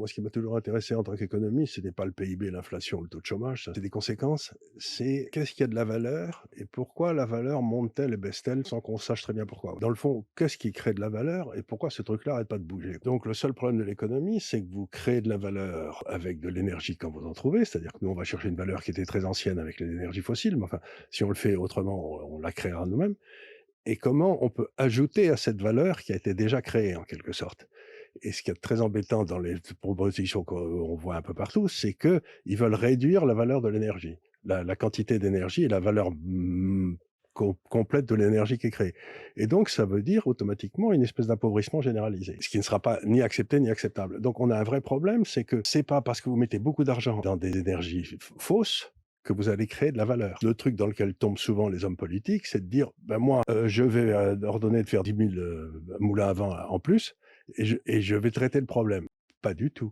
moi, ce qui m'a toujours intéressé en tant qu'économiste, c'était pas le PIB, l'inflation, le taux de chômage, ça, c'est des conséquences. C'est qu'est-ce qui a de la valeur et pourquoi la valeur monte-t-elle et baisse-t-elle sans qu'on sache très bien pourquoi? Dans le fond, qu'est-ce qui crée de la valeur et pourquoi ce truc-là arrête pas de bouger? Donc le seul problème de l'économie, c'est que vous créez de la valeur avec de l'énergie quand vous en trouvez, c'est-à-dire que nous, on va chercher une valeur qui était très ancienne avec les énergies fossiles, mais enfin, si on le fait autrement, on la créera nous-mêmes. Et comment on peut ajouter à cette valeur qui a été déjà créée en quelque sorte. Et ce qui est très embêtant dans les propositions qu'on voit un peu partout, c'est qu'ils veulent réduire la valeur de l'énergie, la quantité d'énergie et la valeur complète de l'énergie qui est créée. Et donc, ça veut dire automatiquement une espèce d'appauvrissement généralisé, ce qui ne sera pas ni accepté ni acceptable. Donc, on a un vrai problème, c'est que c'est pas parce que vous mettez beaucoup d'argent dans des énergies fausses que vous allez créer de la valeur. Le truc dans lequel tombent souvent les hommes politiques, c'est de dire: «Ben moi, je vais, ordonner de faire 10 000 moulins à vent en plus et je vais traiter le problème». Pas du tout.